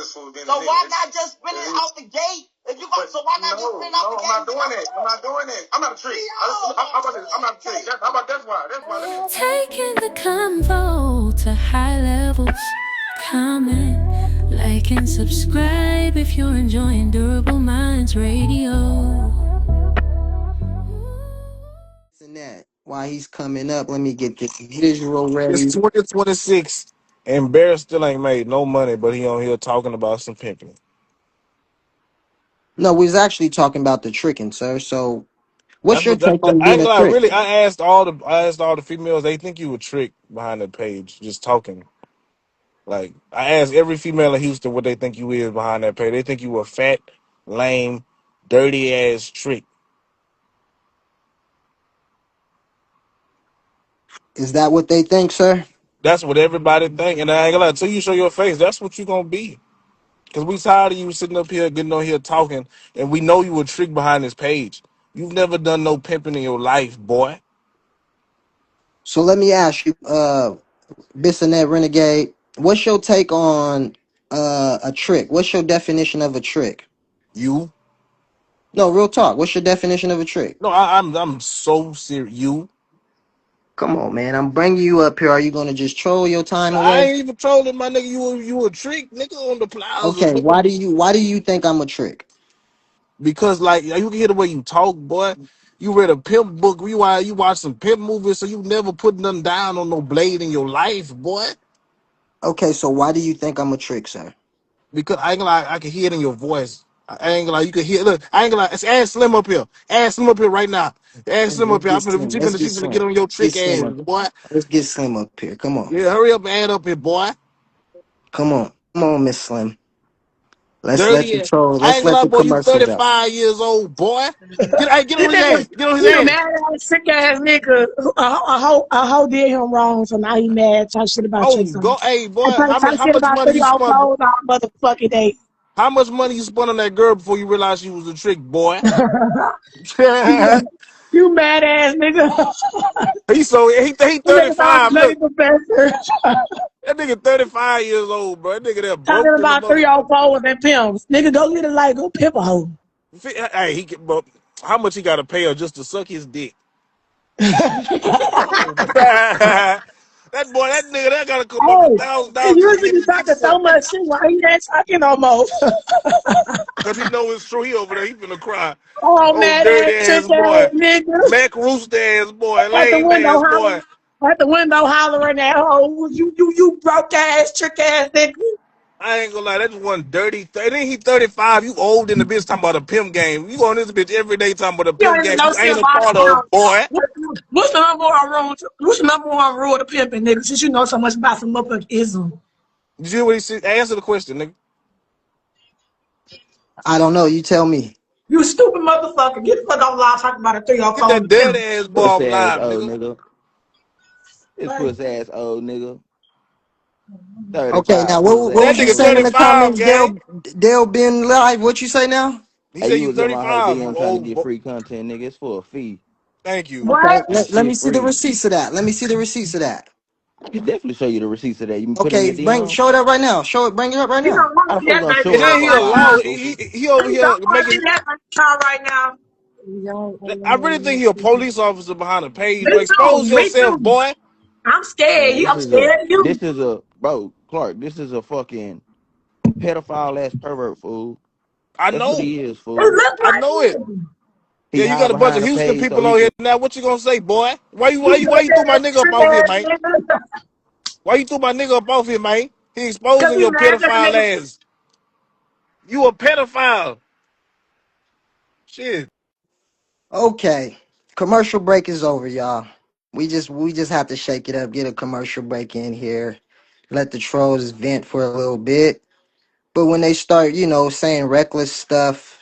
So why not just spin it out the gate? If you got, so why not just spin out the gate? I'm not doing it. I'm not doing it. I'm not a trick. I'm not a trick. How about that's why? That's why. Taking the convo to high levels. Comment, like, and subscribe if you're enjoying Durable Minds Radio. And that while he's coming up, let me get this visual ready. It's 2026, and Bear still ain't made no money, but he on here talking about some pimping. No, we was actually talking about the tricking, sir. So, what's That's your what take on I being ain't a gonna lie. trick? Really, I asked all the females. They think you a trick behind the page, just talking. Like I asked every female in Houston what they think you is behind that page. They think you a fat, lame, dirty ass trick. Is that what they think, sir? That's what everybody think. And I ain't gonna lie. Until you show your face, that's what you gonna be. Cause we tired of you sitting up here, getting on here talking, and we know you a trick behind this page. You've never done no pimping in your life, boy. So let me ask you, Bissonette Renegade, what's your take on a trick? What's your definition of a trick? You. No, real talk. What's your definition of a trick? No, I'm so serious. You. Come on, man. I'm bringing you up here. Are you gonna just troll your time I away? ain't even trolling my nigga. You a trick, nigga, on the plaza, Okay. nigga. Why do you think I'm a trick? Because like you can hear the way you talk, boy. You read a pimp book. You watch some pimp movies, so you never put nothing down on no blade in your life, boy. Okay, so why do you think I'm a trick, sir? Because I ain't gonna lie, I can hear it in your voice. I ain't gonna lie, you can hear. Look, I ain't gonna lie. It's Ass Slim up here. Ass Slim up here right now. Ass Slim Let's up here. get slim. Let's get She's gonna slim. get on your Get trick slim ass, up. boy. Let's get slim up here. Come on. Yeah, hurry up and add up here, boy. Come on. Come on, Miss Slim. Let's let Dirty the ass. troll. I Let's ain't gonna let lie, the boy. You commercials out. 35 years old, boy. Get This on his nigga, ass. Get on his he a ass. mad ass, sick ass nigga. A hoe did him wrong, so now he mad, talk shit about Oh, chicks on. go, hey, I boy. talk How shit much about money you 3-year-old spent? hoes all motherfucking day. How much money you spent on that girl before you realized she was a trick, boy? You mad ass nigga. He You nigga sound like 35. a bloody Look, professor. that nigga 35 years old, bro. That nigga there Talking broke than the about mother. 3-year-old hoes and pimps. Nigga, go get a light, go pimp a hoe. Hey, bro, how much he got to pay her just to suck his dick? That nigga, that gotta come up to Hey, he $1,000 just to usually get be his dick talking so sucked. much shit. Why he ain't talking no more? Cause he know it's true. He over there, he finna cry. Oh, Oh, mad dirty ass, trick ass ass boy, nigga. Mac Rooster ass boy, At the lame window ass hollering. boy. At the window hollering at hoe. You broke ass, trick ass nigga. I ain't gonna lie, that's one dirty. Then he 35. You old in the bitch talking about a pimp game. You on this bitch every day talking about a You don't pimp even game. know You shit ain't a about part him. of, boy. What's the number one rule? What's the number one rule to pimping, nigga? Since you know so much about some motherfucking ism. Did you hear what he said? Answer the question, nigga. I don't know. You tell me. You stupid motherfucker. Get the fuck off live talking about a 3-year-old Get phone that to dirty pimp. ass boy off Pussy ass live, old nigga. nigga. This Right. pussy ass old nigga. Okay, now 35 what, pussy what That was you ass nigga saying in nigga. the 35, comments, gang. Dale been live? What you say now? He Hey, said you you was in my whole 35, you DM trying to old get boy. free content, nigga. It's for a fee. Thank you. Okay, What? Ain't let me shit see the free. receipts of that. Let me see the receipts of that. I can definitely show you the receipts of that. You can put in Okay, your DM. show it up right now. Show it, bring it up right You now. don't want How to the see fuck that gonna baby show And it on then child he your right live, now. allow stupid? he over You here don't want to see making. that baby child right now. I really think he a police officer behind a page, Me bro. too. Expose Me yourself, too. boy. I'm scared. Man, I'm scared of you. this is a bro, Clark, this is a fucking pedophile ass pervert, fool. I That's what know. he is, It fool. looks I like know it. him. He Yeah, you hide got a bunch of behind the Houston page so people he on here can now. What you gonna say, boy? Why you You why you why you threw my mad nigga up trick off here, ass man? nigga. Why you threw my nigga up off here, man? He Cause exposing he your mad at the pedophile nigga. ass. You a pedophile. Shit. Okay, commercial break is over, y'all. We just have to shake it up, get a commercial break in here, let the trolls vent for a little bit. But when they start, saying reckless stuff,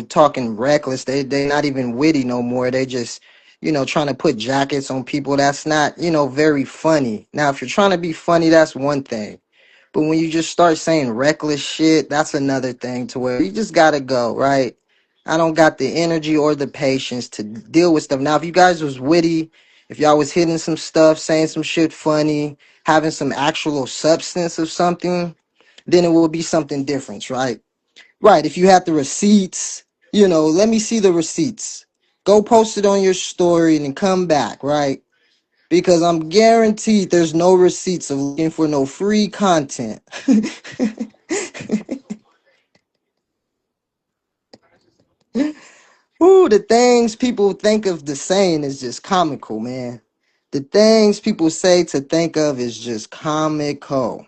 talking reckless, they not even witty no more. They just, trying to put jackets on people. That's not, very funny. Now, if you're trying to be funny, that's one thing. But when you just start saying reckless shit, that's another thing to where you just gotta go, right? I don't got the energy or the patience to deal with stuff. Now, if you guys was witty, if y'all was hitting some stuff, saying some shit funny, having some actual substance of something, then it will be something different, right? Right. If you have the receipts, let me see the receipts. Go post it on your story and then come back, right? Because I'm guaranteed there's no receipts of looking for no free content. Ooh, the things people think of the saying is just comical, man. The things people say to think of is just comical.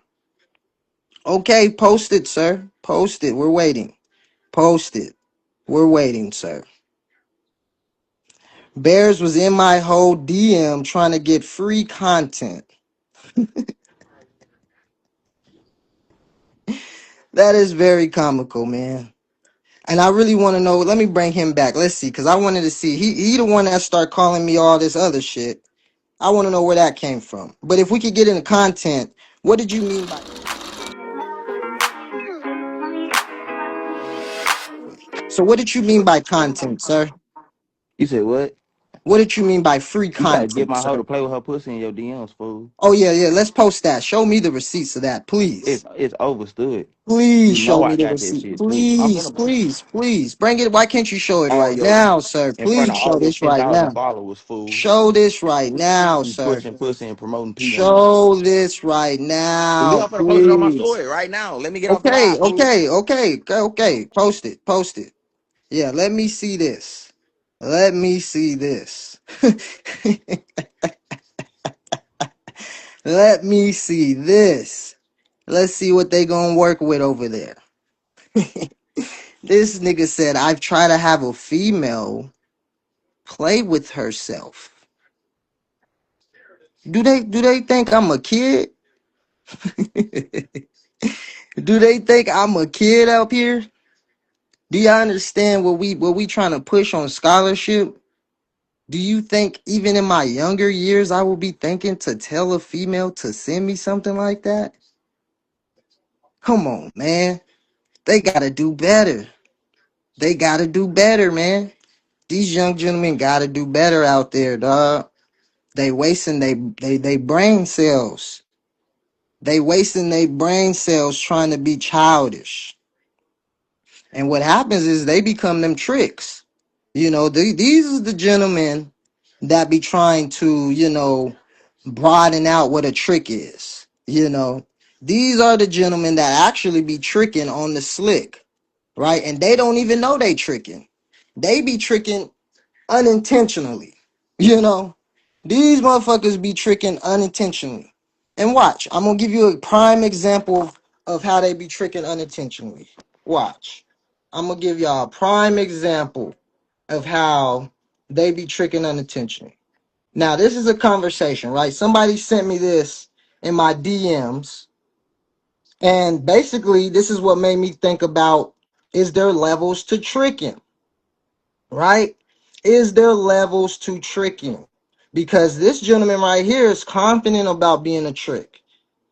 Okay, post it, sir. Post it. We're waiting. Post it. We're waiting, sir. Bears was in my whole DM trying to get free content. That is very comical, man. And I really want to know. Let me bring him back. Let's see, because I wanted to see. He the one that started calling me all this other shit. I want to know where that came from. But if we could get into content, what did you mean by? So what did you mean by content, sir? You said what? What did you mean by free You gotta get content, my hoe sir? to play with her pussy in your DMs, fool. Oh yeah, yeah. Let's post that. Show me the receipts of that, please. It's overstood. Please You know show I me the got that receipt. shit too. I'm Please, finna please, please. Bring it. Why can't you show it on right your now, sir? in front Please of show all your this right 10,000 now. followers, fool. Show this right now, You sir. pushing pussy and promoting P on me. Show this right Fool, now, I'm finna post it on my please. story right now. Let me get off Okay, live, fool. okay, okay, okay. Post it, post it. Yeah, let me see this. Let me see this. Let me see this. Let's see what they gonna work with over there. This nigga said, I've tried to have a female play with herself. Do they think I'm a kid? Do they think I'm a kid up here? Do y'all understand what we trying to push on scholarship? Do you think even in my younger years I will be thinking to tell a female to send me something like that? Come on, man. They gotta do better. They gotta do better, man. These young gentlemen gotta do better out there, dog. They wasting they brain cells. They wasting their brain cells trying to be childish. And what happens is they become them tricks. These are the gentlemen that be trying to, broaden out what a trick is. These are the gentlemen that actually be tricking on the slick, right? And they don't even know they tricking. They be tricking unintentionally. You know, these motherfuckers be tricking unintentionally. And watch, I'm gonna give you a prime example of how they be tricking unintentionally. Watch. I'm gonna give y'all a prime example of how they be tricking unintentionally. Now, this is a conversation, right? Somebody sent me this in my DMs, and basically, this is what made me think about, is there levels to tricking, right? Is there levels to tricking? Because this gentleman right here is confident about being a trick,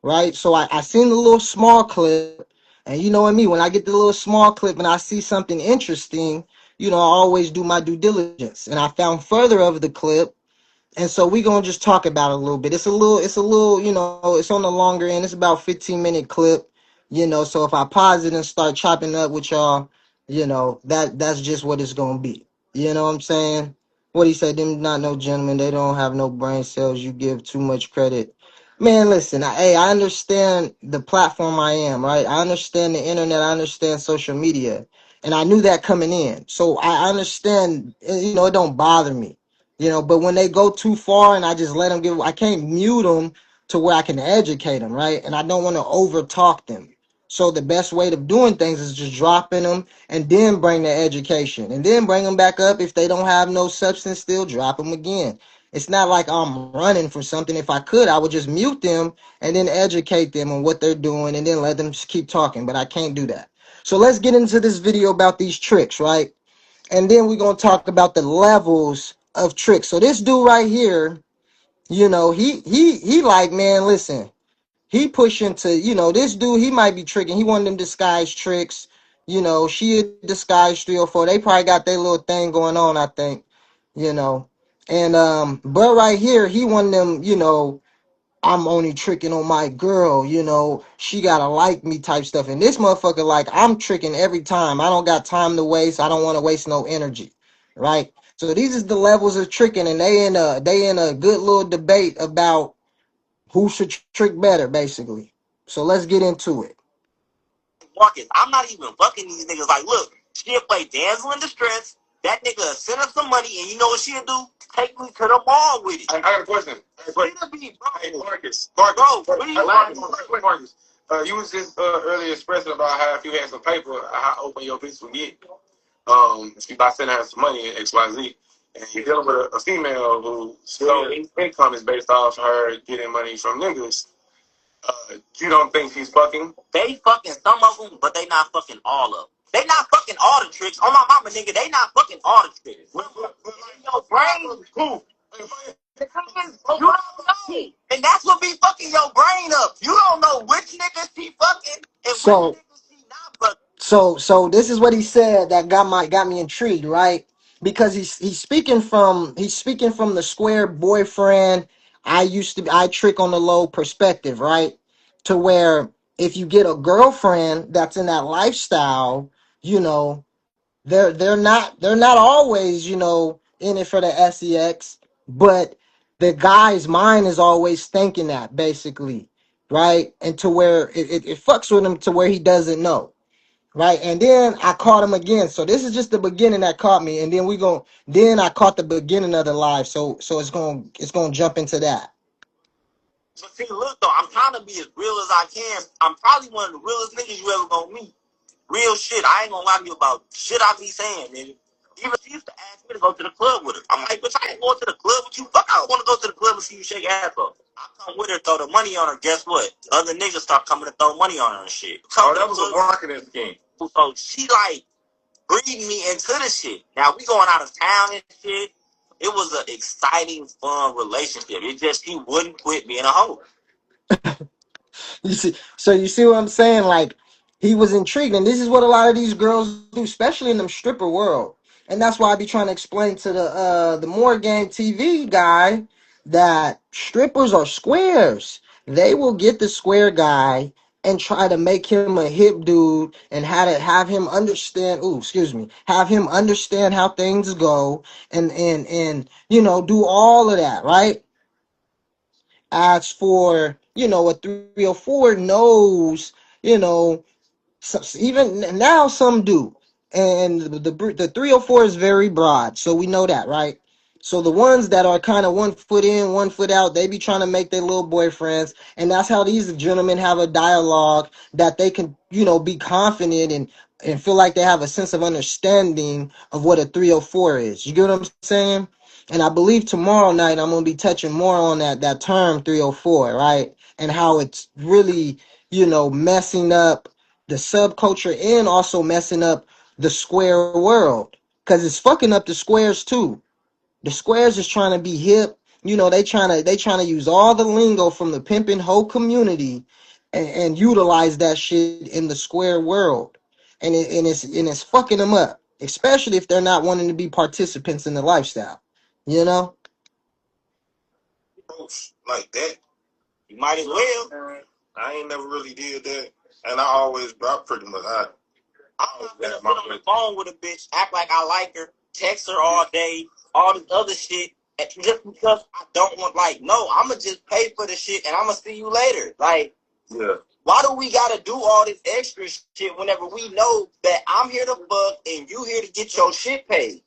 right? So I seen the little small clip, and you know what I mean? When I get the little small clip and I see something interesting, I always do my due diligence. And I found further of the clip, and so we gonna just talk about it a little bit. It's a little, it's on the longer end. It's about 15-minute clip, so if I pause it and start chopping up with y'all, that's just what it's gonna be. You know what I'm saying? What he said, them not no gentlemen, they don't have no brain cells. You give too much credit. Man, listen, I understand the platform I am, right? I understand the internet, I understand social media. And I knew that coming in. So I understand, it don't bother me. But when they go too far and I just let them I can't mute them to where I can educate them, right? And I don't want to over talk them. So the best way of doing things is just dropping them and then bring the education and then bring them back up. If they don't have no substance, still drop them again. It's not like I'm running from something. If I could, I would just mute them and then educate them on what they're doing and then let them just keep talking. But I can't do that. So let's get into this video about these tricks, right? And then we're going to talk about the levels of tricks. So this dude right here, he like, man, listen, he pushing to, this dude, he might be tricking. He one of them disguise tricks. She a disguise 304. They probably got their little thing going on, I think, you know. And but right here, he one of them, I'm only tricking on my girl, you know, she gotta like me type stuff. And this motherfucker, like, I'm tricking every time. I don't got time to waste. I don't want to waste no energy. Right? So these is the levels of tricking, and they in a good little debate about who should trick better, basically. So let's get into it. Marcus, I'm not even fucking these niggas. Like, look, she'll play damsel in distress. That nigga send her some money, and you know what she'll do? Take me to the mall with it. I got a question. She'll be, bro. Hey, Marcus, Marcus. You was just earlier expressing about how if you had some paper, how open your bitch would get. By sending her some money, XYZ. And you're dealing with a female who so income is based off her getting money from niggas. You don't think she's fucking? They fucking some of them, but they not fucking all of them. They not fucking all the tricks. On my mama, nigga, they not fucking all the tricks. Your brain, cool. You don't know. And that's what be fucking your brain up. You don't know which niggas she fucking and which niggas she not fucking. So this is what he said that got me intrigued, right? Because he's speaking from the square boyfriend. I trick on the low perspective, right? To where if you get a girlfriend that's in that lifestyle, you know, they're not always, you know, in it for the sex, but the guy's mind is always thinking that, basically, right? And to where it fucks with him to where he doesn't know. Right, and then I caught him again. So this is just the beginning that caught me, and then I caught the beginning of the live. So it's gonna jump into that. But see, look though, I'm trying to be as real as I can. I'm probably one of the realest niggas you ever gonna meet. Real shit. I ain't gonna lie to you about shit I be saying, nigga. Even she used to ask me to go to the club with her. I'm like, bitch, I ain't going to the club with you. Fuck, I don't want to go to the club and see you shake ass off. I come with her, throw the money on her. Guess what? Other niggas start coming to throw money on her and shit. So that was a marketing scheme. So she like breeding me into the shit. Now we going out of town and shit. It was an exciting, fun relationship. It just she wouldn't quit being a hoe. You see what I'm saying? Like, he was intrigued, and this is what a lot of these girls do, especially in the stripper world. And that's why I be trying to explain to the More Game TV guy that strippers are squares. They will get the square guy and try to make him a hip dude and have him understand. Ooh, excuse me. Have him understand how things go and you know, do all of that, right? As for, you know, a 304 knows, you know, so even now some do, and the 304 is very broad, so we know that, right? So the ones that are kind of 1 foot in, 1 foot out, they be trying to make their little boyfriends, and that's how these gentlemen have a dialogue that they can, you know, be confident and feel like they have a sense of understanding of what a 304 is. You get what I'm saying? And I believe tomorrow night I'm gonna be touching more on that term 304, right? And how it's really, you know, messing up the subculture and also messing up the square world, because it's fucking up the squares too. The squares is trying to be hip, you know. They trying to use all the lingo from the pimping hoe community and utilize that shit in the square world, and it's fucking them up, especially if they're not wanting to be participants in the lifestyle, you know. Like that. You might as well. I ain't never really did that. And I always, I pretty much, I'm not gonna sit on the phone with a bitch, act like I like her, text her all day, all this other shit, and just because I don't want, like, no, I'm gonna just pay for the shit and I'm gonna see you later. Like, yeah. Why do we gotta do all this extra shit whenever we know that I'm here to fuck and you here to get your shit paid?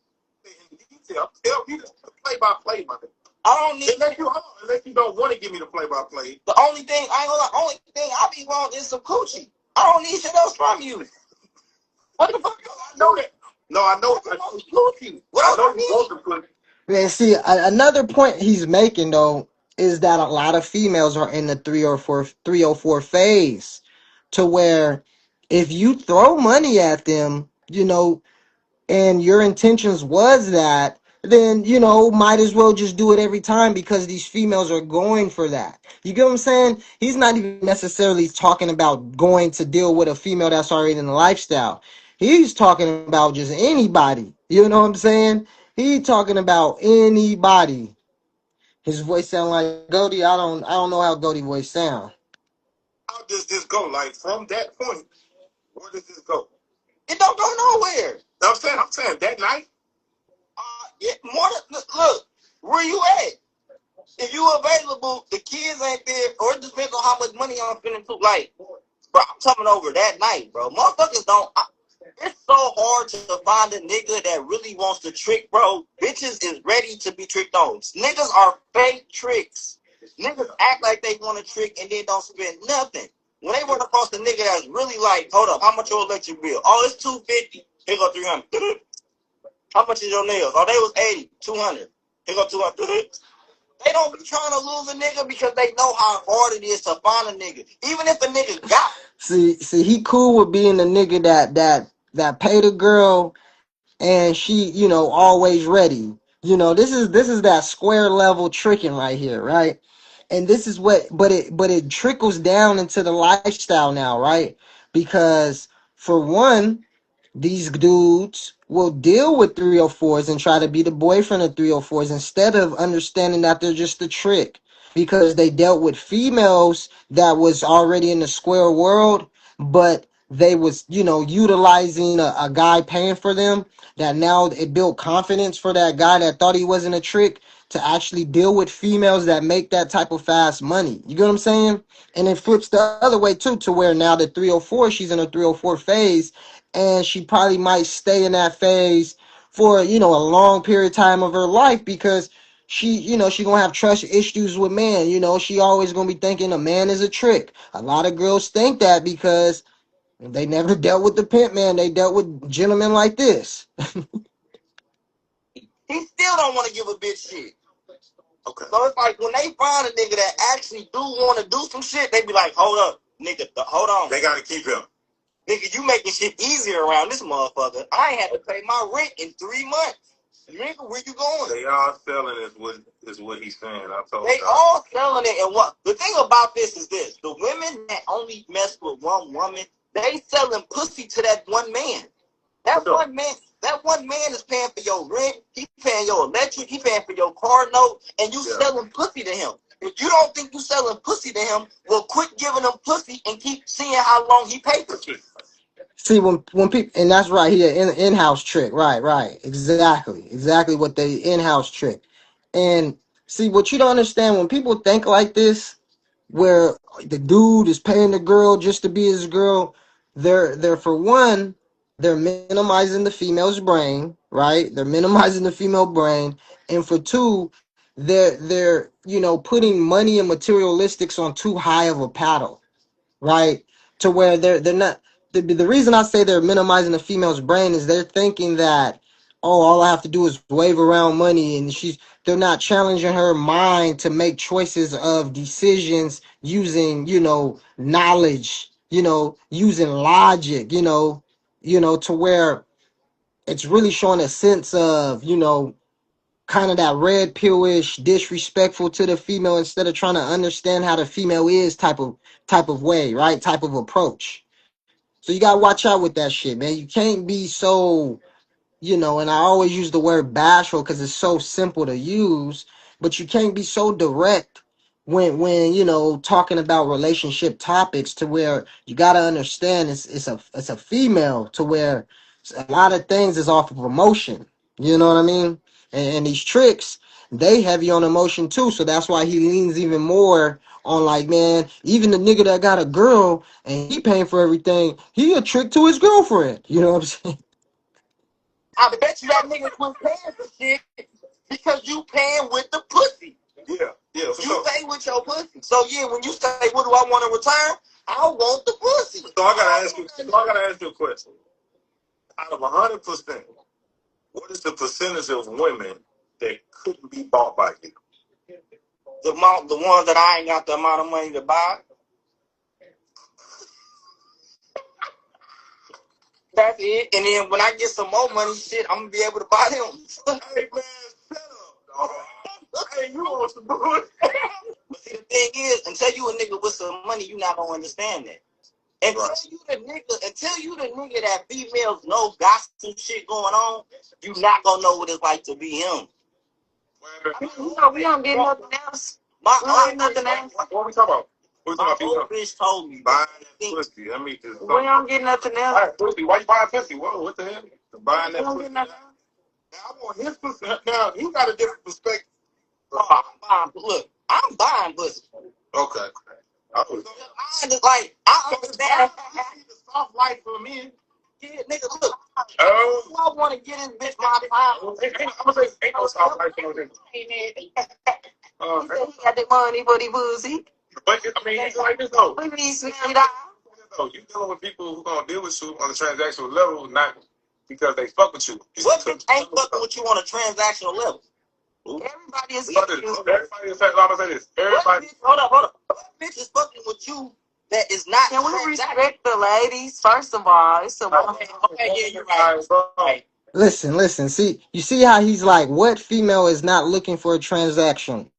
Tell me the play-by-play, my nigga. I don't need unless you don't want to give me the play-by-play. The only thing only thing I be wanting is some coochie. I don't need shit else from you. What the fuck? I know that. No, I know. Coochie. What else I need? Man, see, another point he's making though is that a lot of females are in the 304 phase, to where if you throw money at them, you know, and your intentions was that, then, you know, might as well just do it every time because these females are going for that. You get what I'm saying? He's not even necessarily talking about going to deal with a female that's already in the lifestyle. He's talking about just anybody. You know what I'm saying? He talking about anybody. His voice sound like Goldie. I don't know how Goldie voice sound. How does this go? Like from that point, where does this go? It don't go nowhere. I'm saying that night. Yeah, more than, look, where you at? If you available, the kids ain't there, or it depends on how much money I'm spending too. Like, bro, I'm coming over that night, bro. Motherfuckers don't. It's so hard to find a nigga that really wants to trick, bro. Bitches is ready to be tricked on. Niggas are fake tricks. Niggas act like they want to trick and then don't spend nothing. When they run across a nigga that's really like, hold up, how much your electric bill? Oh, it's $250. Here go 300. How much is your nails? Oh, they was 80, 200. Here go 200. They don't be trying to lose a nigga because they know how hard it is to find a nigga. Even if a nigga got. See, he cool with being the nigga that paid a girl and she, always ready. This is that square level tricking right here, right? And this is what, but it trickles down into the lifestyle now, right? Because for one, these dudes will deal with 304s and try to be the boyfriend of 304s instead of understanding that they're just a trick because they dealt with females that was already in the square world, but they was utilizing a guy paying for them, that now it built confidence for that guy that thought he wasn't a trick to actually deal with females that make that type of fast money. You get what I'm saying? And it flips the other way too, to where now the 304, she's in a 304 phase, and she probably might stay in that phase for a long period of time of her life because she gonna have trust issues with men. She always gonna be thinking a man is a trick. A lot of girls think that because they never dealt with the pimp man. They dealt with gentlemen like this. He still don't want to give a bitch shit. Okay. So it's like when they find a nigga that actually do want to do some shit, they be like, hold up, nigga, hold on. They gotta keep him. Nigga, you making shit easier around this motherfucker. I ain't had to pay my rent in 3 months. Nigga, where you going? They all selling is what he's saying. I told you. They all selling it, and what the thing about this is this: the women that only mess with one woman, they selling pussy to that one man. That one man is paying for your rent. He paying your electric. He paying for your car note, and you selling pussy to him. If you don't think you selling pussy to him, well, quit giving him pussy and keep seeing how long he pays for you. See, when people, and that's right here, in-house trick, right, exactly what they in-house trick. And see, what you don't understand, when people think like this, where the dude is paying the girl just to be his girl, they're for one, they're minimizing the female's brain, right? They're minimizing the female brain, and for two, they're putting money and materialistics on too high of a paddle, right? To where they're not. The reason I say they're minimizing the female's brain is they're thinking that, oh, all I have to do is wave around money, and they're not challenging her mind to make choices of decisions using knowledge, using logic, to where it's really showing a sense of kind of that red pillish, disrespectful to the female instead of trying to understand how the female is type of way, right? Type of approach. So you gotta watch out with that shit, man. You can't be so, and I always use the word bashful because it's so simple to use, but you can't be so direct when talking about relationship topics, to where you gotta understand it's a female, to where a lot of things is off of emotion. You know what I mean? And these tricks, they heavy on emotion too. So that's why he leans even more on, like, man, even the nigga that got a girl and he paying for everything, he a trick to his girlfriend. You know what I'm saying? I bet you that nigga quit paying for shit because you paying with the pussy. Yeah. You pay with your pussy. So yeah, when you say, what do I want to return? I want the pussy. So I gotta ask you a question. Out of 100%, what is the percentage of women that couldn't be bought by you? The ones that I ain't got the amount of money to buy. That's it. And then when I get some more money, shit, I'm gonna be able to buy them. Hey man, shut up, dog. Hey, you want some bullshit? But see, the thing is, until you a nigga with some money, you not gonna understand that. Until you the nigga that females know got some shit going on, you not gonna know what it's like to be him. We don't get nothing else. We don't get nothing else. What we talking about? My old bitch told me buying that pussy. I mean, we don't get nothing else. All right, pussy. Why you buying pussy? What the hell? Buying that pussy. Now I want his pussy. Now he got a different perspective. Look, I'm buying pussy. Okay. I understand. The soft life for men. Yeah, nigga, look. Oh. I want to get this bitch my time. I'm gonna say ain't no soft life for no nigga. He said he got the money for the pussy. But I mean, it's like this though. We need $60. You dealing with people who gonna deal with you on a transactional level, not because they fuck with you. What bitch ain't fucking with you on a transactional level? Everybody is fucking with you. Everybody is I'm gonna say this. Everybody. Hold up. What bitch is fucking with you that is not? Can we respect the ladies? First of all, it's a okay, yeah, you're right. Listen. See, you see how he's like, what female is not looking for a transaction?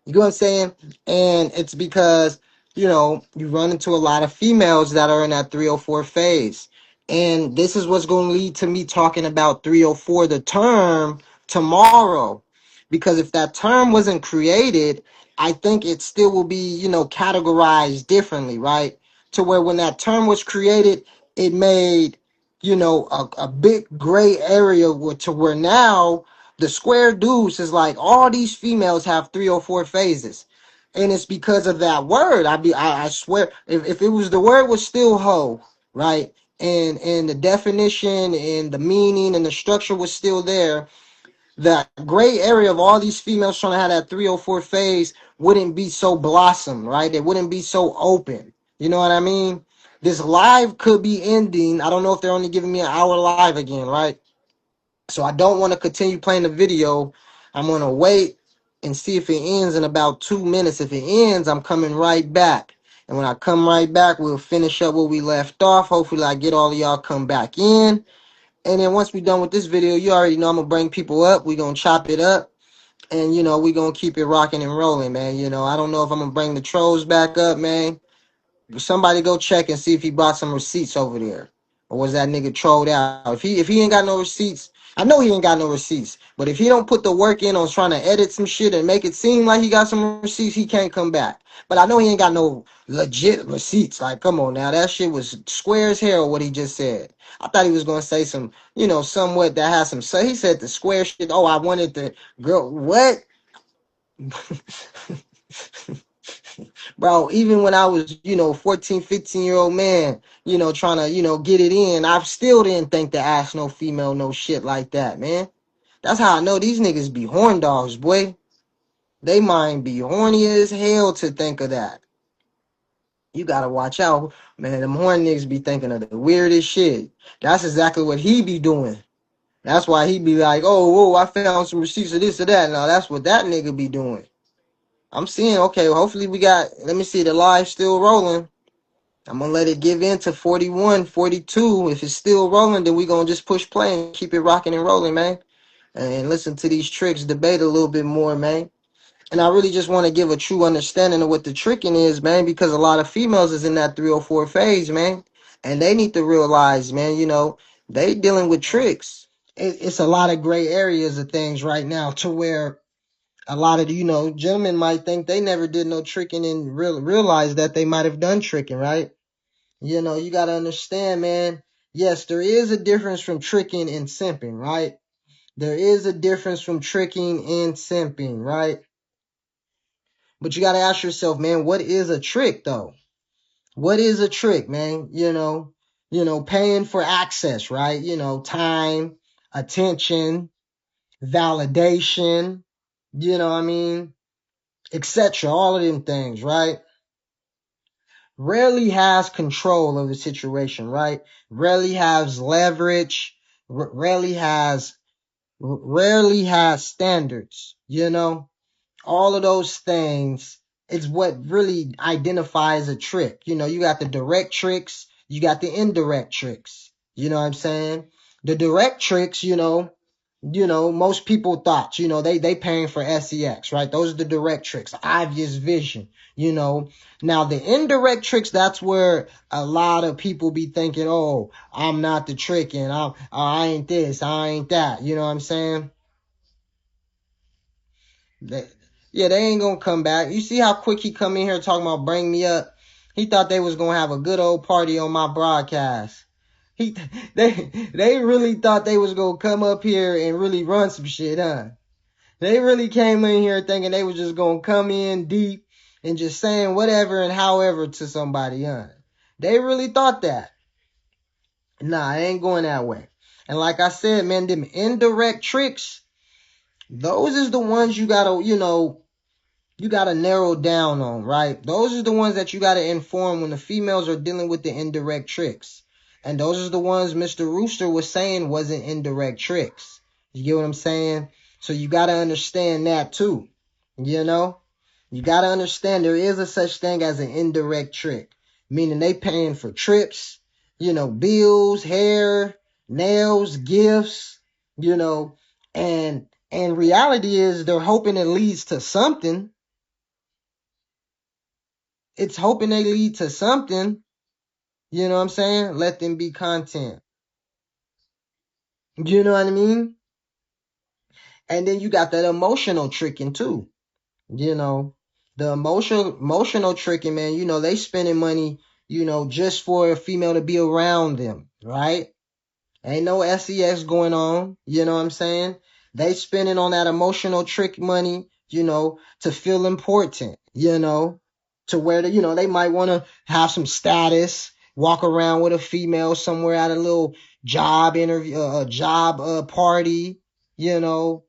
You know what I'm saying? And it's because, you run into a lot of females that are in that 304 phase. And this is what's going to lead to me talking about 304, the term, tomorrow. Because if that term wasn't created, I think it still will be, categorized differently, right? To where when that term was created, it made, a big gray area to where now the square deuce is like all these females have 304 phases. And it's because of that word. I swear, if it was the word was still hoe, right? And the definition and the meaning and the structure was still there, the gray area of all these females trying to have that 304 phase wouldn't be so blossom, right? It wouldn't be so open. You know what I mean? This live could be ending. I don't know if they're only giving me an hour live again, right? So I don't want to continue playing the video. I'm going to wait and see if it ends in about 2 minutes. If it ends, I'm coming right back. And when I come right back, we'll finish up where we left off. Hopefully I get all of y'all come back in. And then once we're done with this video, you already know I'm going to bring people up. We're going to chop it up. And, we're going to keep it rocking and rolling, man. I don't know if I'm going to bring the trolls back up, man. Somebody go check and see if he brought some receipts over there. Or was that nigga trolled out? If he ain't got no receipts, I know he ain't got no receipts. But if he don't put the work in on trying to edit some shit and make it seem like he got some receipts, he can't come back. But I know he ain't got no legit receipts. Like, come on now. That shit was square as hell what he just said. I thought he was gonna say some, somewhat that has some. So he said the square shit. Oh, I wanted the girl. What? Bro, even when I was, 14, 15-year-old man, trying to, get it in, I still didn't think to ask no female no shit like that, man. That's how I know these niggas be horn dogs, boy. They mind be horny as hell to think of that. You gotta watch out, man. Them horn niggas be thinking of the weirdest shit. That's exactly what he be doing. That's why he be like, oh, whoa, I found some receipts of this or that. Now that's what that nigga be doing. I'm seeing, okay, well, hopefully we got, let me see, the live still rolling. I'm going to let it give in to 41, 42. If it's still rolling, then we going to just push play and keep it rocking and rolling, man. And listen to these tricks, debate a little bit more, man. And I really just want to give a true understanding of what the tricking is, man, because a lot of females is in that 304 phase, man. And they need to realize, man, they dealing with tricks. It's a lot of gray areas of things right now to where a lot of gentlemen might think they never did no tricking and realize that they might have done tricking, right? You got to understand, man. Yes, there is a difference from tricking and simping, right? There is a difference from tricking and simping, right? But you got to ask yourself, man, what is a trick though? What is a trick, man? Paying for access, right? Time, attention, validation, what I mean, etc. All of them things, right? Rarely has control of the situation, right? Rarely has leverage, rarely has standards, all of those things is what really identifies a trick. You got the direct tricks, you got the indirect tricks. You know what I'm saying? The direct tricks, most people thought, they paying for sex, right? Those are the direct tricks, obvious vision, Now the indirect tricks, that's where a lot of people be thinking, oh, I'm not the trick and I ain't this, I ain't that. You know what I'm saying? They ain't gonna come back. You see how quick he come in here talking about bring me up? He thought they was gonna have a good old party on my broadcast. They really thought they was gonna come up here and really run some shit, huh? They really came in here thinking they was just gonna come in deep and just saying whatever and however to somebody, huh? They really thought that. Nah, it ain't going that way. And like I said, man, them indirect tricks, those is the ones you gotta, you gotta narrow down on, right? Those are the ones that you gotta inform when the females are dealing with the indirect tricks. And those are the ones Mr. Rooster was saying wasn't indirect tricks. You get what I'm saying? So you gotta understand that too. You know? You gotta understand there is a such thing as an indirect trick. Meaning they paying for trips, bills, hair, nails, gifts, and reality is they're hoping it leads to something. It's hoping they lead to something. You know what I'm saying? Let them be content. You know what I mean? And then you got that emotional tricking too. The emotional tricking, man, they spending money, just for a female to be around them, right? Ain't no SEX going on. You know what I'm saying? They spending on that emotional trick money, to feel important, to where, they might want to have some status, walk around with a female somewhere at a little job interview, job party,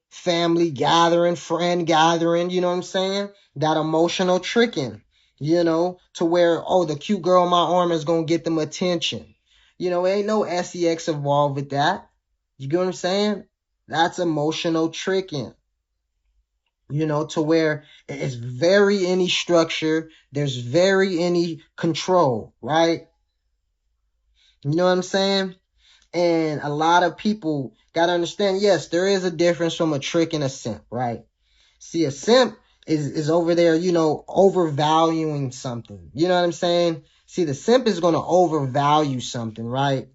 family gathering, friend gathering, you know what I'm saying? That emotional tricking, to where, oh, the cute girl on my arm is going to get them attention. Ain't no SEX involved with that. You get what I'm saying? That's emotional tricking. To where it's very any structure, there's very any control, right? You know what I'm saying? And a lot of people gotta understand, yes, there is a difference from a trick and a simp, right? See, a simp is over there, overvaluing something. You know what I'm saying? See, the simp is gonna overvalue something, right?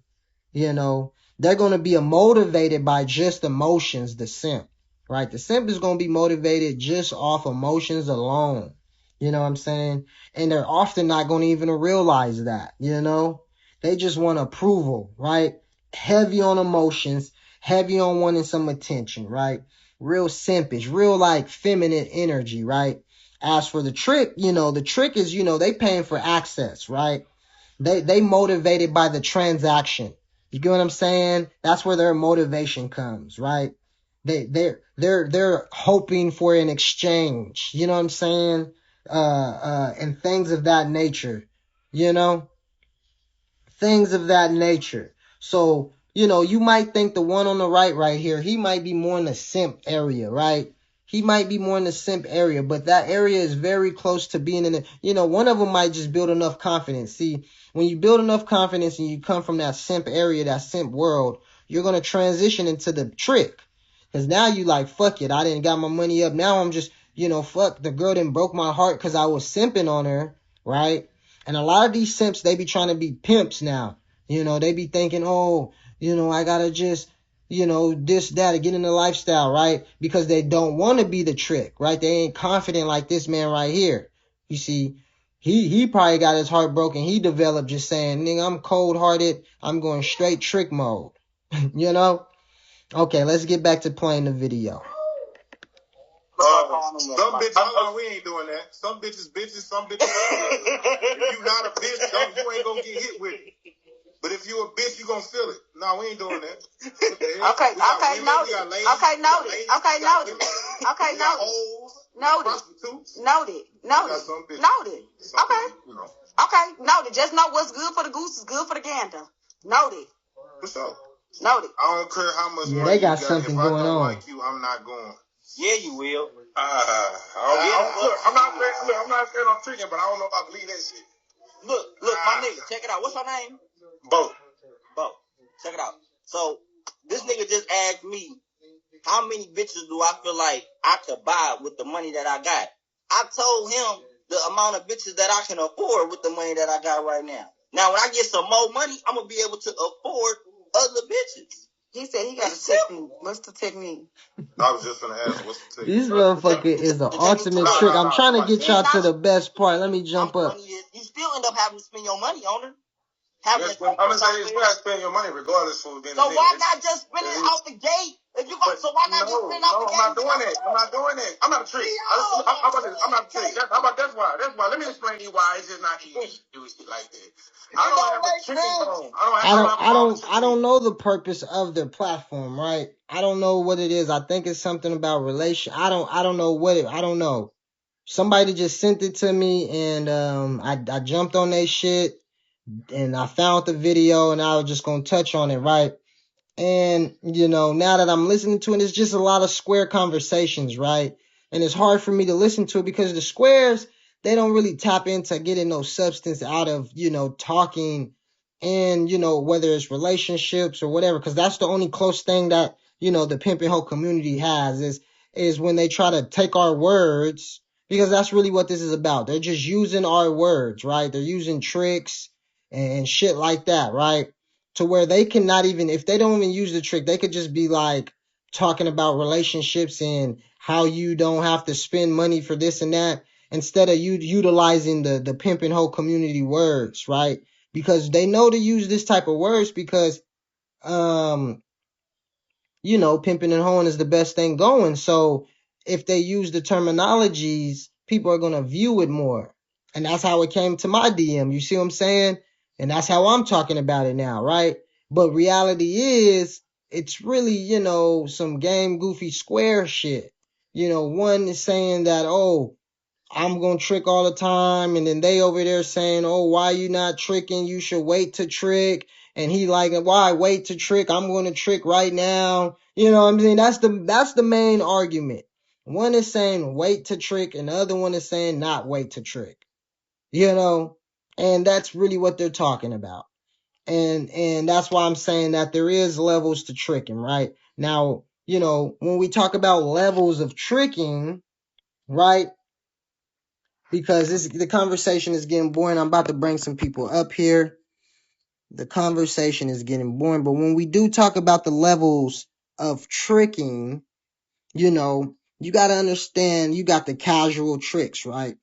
They're going to be motivated by just emotions, the simp, right? The simp is going to be motivated just off emotions alone. You know what I'm saying? And they're often not going to even realize that, They just want approval, right? Heavy on emotions, heavy on wanting some attention, right? Real simpish, real like feminine energy, right? As for the trick, the trick is, they paying for access, right? They motivated by the transaction. You get what I'm saying? That's where their motivation comes, right? They're hoping for an exchange. You know what I'm saying? And things of that nature. Things of that nature. So, you might think the one on the right here, he might be more in the simp area, right? He might be more in the simp area, but that area is very close to being in the, one of them might just build enough confidence. See, when you build enough confidence and you come from that simp area, that simp world, you're going to transition into the trick. Because now you like, fuck it, I didn't got my money up. Now I'm just, fuck, the girl didn't broke my heart because I was simping on her, right? And a lot of these simps, they be trying to be pimps now. They be thinking, oh, I gotta just, this, that, to get in the lifestyle, right? Because they don't want to be the trick, right? They ain't confident like this man right here. You see, he probably got his heart broken. He developed just saying, nigga, I'm cold-hearted. I'm going straight trick mode. Okay, let's get back to playing the video. Some bitches, we ain't doing that. Some bitches, some bitches. If you not a bitch, you ain't gonna get hit with it. But if you a bitch, you gonna feel it. No, we ain't doing that. Okay, noted. Okay, noted. Just know what's good for the goose is good for the gander. Noted. For sure. Noted. I don't care how much money they got something if going I don't on. like you, I'm not going. Yeah, you will. I'm not saying I'm tricking, but I don't know if I believe that shit. Look, my nigga, check it out. What's your name? Bo. Check it out. So, this nigga just asked me, how many bitches do I feel like I could buy with the money that I got? I told him the amount of bitches that I can afford with the money that I got right now. Now, when I get some more money, I'm going to be able to afford other bitches. He said he got a technique. What's the technique? I was just gonna ask, what's the technique? This motherfucker is the ultimate trick. I'm trying to get y'all to the best part. Let me jump up. You still end up having to spend your money on her. I'm gonna say you gotta spend your money regardless for being. So why not just spend it out the gate? If you go, so why not just spend out the gate? I'm not doing it. I'm not doing it. I'm not a trick. I'm not a trick. That's why. Let me explain to you why it's just not easy to do shit like that. I don't have a tricking phone. I don't know the purpose of their platform, right? I don't know what it is. I think it's something about relation. I don't know what it. I don't know. Somebody just sent it to me, and I jumped on their shit, and I found the video, and I was just gonna touch on it, right? And, now that I'm listening to it, it's just a lot of square conversations, right? And it's hard for me to listen to it because the squares, they don't really tap into getting no substance out of, talking and, whether it's relationships or whatever, because that's the only close thing that, the pimp and hoe community has is when they try to take our words, because that's really what this is about. They're just using our words, right? They're using tricks and shit like that, right? To where they cannot even, if they don't even use the trick, they could just be like talking about relationships and how you don't have to spend money for this and that, instead of you utilizing the pimp and hoe community words, right? Because they know to use this type of words because um pimping and hoeing is the best thing going. So if they use the terminologies, people are going to view it more. And that's how it came to my DM. You see what I'm saying? And that's how I'm talking about it now, right? But reality is, it's really, some game goofy square shit. One is saying that, oh, I'm gonna trick all the time, and then they over there saying, "Oh, why you not tricking? You should wait to trick." And he like, "Why wait to trick? I'm gonna trick right now." You know what I'm saying? That's the main argument. One is saying wait to trick, and the other one is saying not wait to trick. And that's really what they're talking about. And that's why I'm saying that there is levels to tricking, right? Now, when we talk about levels of tricking, right? Because the conversation is getting boring. I'm about to bring some people up here. The conversation is getting boring. But when we do talk about the levels of tricking, you got to understand you got the casual tricks, right?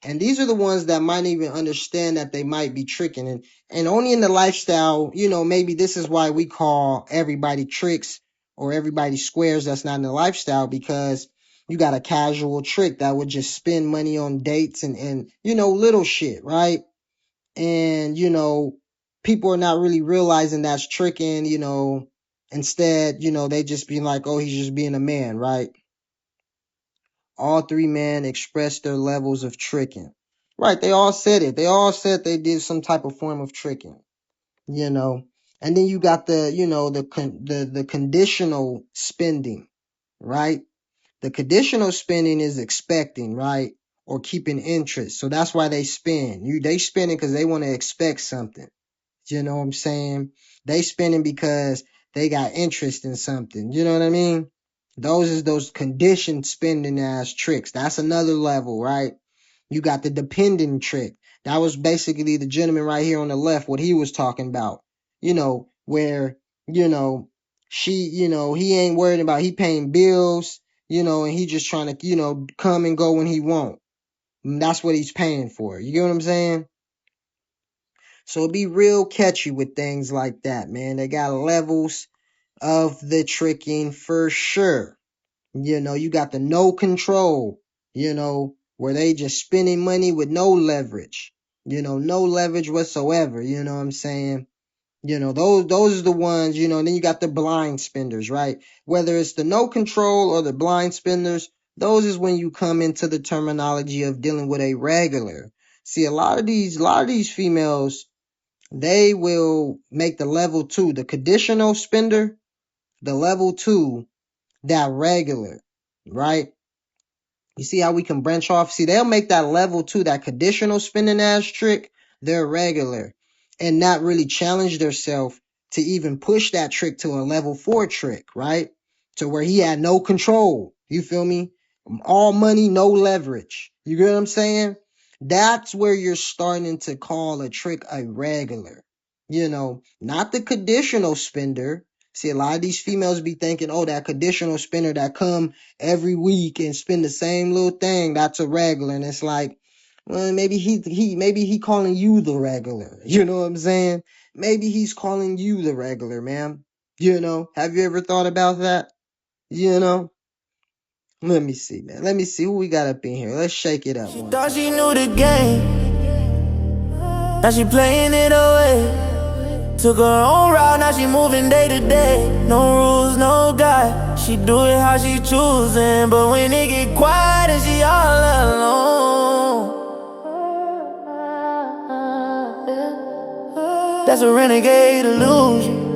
And these are the ones that might even understand that they might be tricking. And only in the lifestyle, maybe this is why we call everybody tricks or everybody squares that's not in the lifestyle, because you got a casual trick that would just spend money on dates and little shit, right? And, people are not really realizing that's tricking, instead, they just being like, oh, he's just being a man, right? All three men expressed their levels of tricking. Right, they all said it. They all said they did some type of form of tricking, you know. And then you got the conditional spending, right? The conditional spending is expecting, right? Or keeping interest. So that's why they spend. They spending because they want to expect something. You know what I'm saying? They spending because they got interest in something. You know what I mean? Those conditioned spending ass tricks. That's another level, right? You got the dependent trick. That was basically the gentleman right here on the left, what he was talking about. Where, she, he ain't worried about, he paying bills, and he just trying to, come and go when he want. And that's what he's paying for. You get what I'm saying? So be real catchy with things like that, man. They got levels of the tricking for sure. You got the no control, where they just spending money with no leverage, no leverage whatsoever. You know what I'm saying? Those are the ones, then you got the blind spenders, right? Whether it's the no control or the blind spenders, those is when you come into the terminology of dealing with a regular. See, a lot of these females, they will make the level 2, the conditional spender, the level 2, that regular, right? You see how we can branch off? See, they'll make that level 2, that conditional spending ass trick, their regular, and not really challenge themselves to even push that trick to a level 4 trick, right? To where he had no control. You feel me? All money, no leverage. You get what I'm saying? That's where you're starting to call a trick a regular. Not the conditional spender. See, a lot of these females be thinking, oh, that conditional spinner that come every week and spin the same little thing, that's a regular. And it's like, well, maybe he calling you the regular. You know what I'm saying? Maybe he's calling you the regular, man. You know, have you ever thought about that? You know? Let me see, man. Let me see who we got up in here. Let's shake it up one Thought time. she knew the game, now she playing it away. Took her own route, now she moving day to day. No rules, no guide, she do it how she choosing. But when it get quiet and she all alone, that's a renegade illusion.